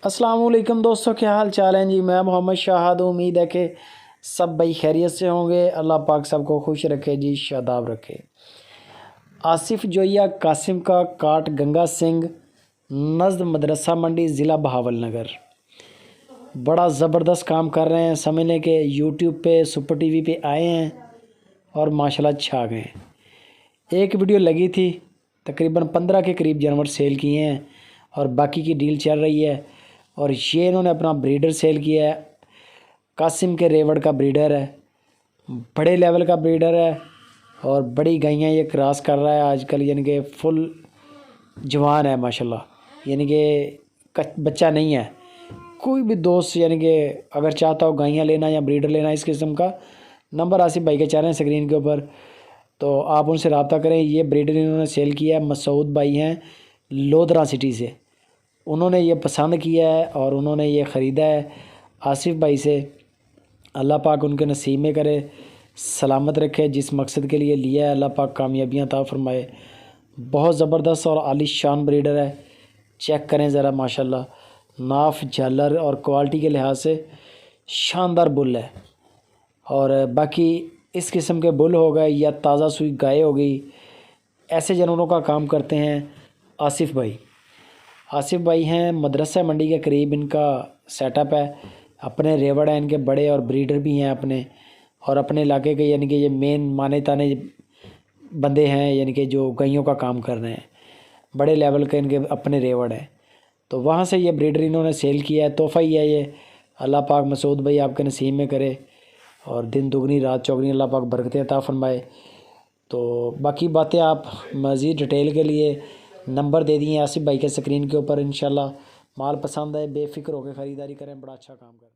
अस्सलाम वालेकुम दोस्तों, क्या हाल चाल हैं जी। मैं मोहम्मद शाहाद। उम्मीद है कि सब भाई खैरियत से होंगे। अल्लाह पाक सबको खुश रखे जी, शादाब रखे। आसिफ जोया कासिम का काट गंगा सिंह नज़द मदरसा मंडी ज़िला बहावल नगर बड़ा ज़बरदस्त काम कर रहे हैं। समझ लें कि यूट्यूब पे सुपर टीवी पे आए हैं और माशाल्लाह छा गए हैं। एक वीडियो लगी थी, तकरीबन 15 के करीब जानवर सेल किए हैं और बाकी की डील चल रही है। और ये इन्होंने अपना ब्रीडर सेल किया है। कासिम के रेवड़ का ब्रीडर है, बड़े लेवल का ब्रीडर है और बड़ी गायें ये क्रॉस कर रहा है आजकल, यानी कि फुल जवान है माशाल्लाह, यानी कि बच्चा नहीं है। कोई भी दोस्त यानी कि अगर चाहता हो गायें लेना या ब्रीडर लेना इस किस्म का, नंबर आसिफ भाई के चाह रहे हैं स्क्रीन के ऊपर, तो आप उनसे रब्ता करें। ये ब्रीडर इन्होंने सेल किया है। मसूद भाई हैं लोधरा सिटी से, उन्होंने ये पसंद किया है और उन्होंने ये ख़रीदा है आसिफ भाई से। अल्लाह पाक उनके नसीब में करे, सलामत रखे। जिस मकसद के लिए लिया है अल्लाह पाक कामयाबियाँ अता फरमाए। बहुत ज़बरदस्त और आलीशान ब्रीडर है। चेक करें ज़रा, माशाल्लाह नाफ झालर और क्वालिटी के लिहाज से शानदार बुल है। और बाकी इस किस्म के बुल हो गए या ताज़ा सुई गाय हो गई, ऐसे जानवरों का काम करते हैं आसिफ भाई। आसिफ भाई हैं मदरसा मंडी के करीब, इनका सेटअप है। अपने रेवड़ हैं इनके बड़े और ब्रीडर भी हैं अपने, और अपने इलाके के यानी कि ये मेन माने ताने बंदे हैं, यानी कि जो गायों का काम कर रहे हैं। बड़े लेवल के इनके अपने रेवड़ हैं, तो वहाँ से ये ब्रीडर इन्होंने सेल किया है। तोहफ़ा ही है ये। अल्लाह पाक मसूद भाई आपके नसीब में करे और दिन दुगनी रात चौगनी अल्लाह पाक बरकतें अता फरमाए। तो बाकी बातें आप मज़ीद डिटेल के लिए नंबर दे दिए आसिफ भाई के स्क्रीन के ऊपर। इंशाल्लाह माल पसंद आए बेफ़िक्र होकर ख़रीदारी करें, बड़ा अच्छा काम करें।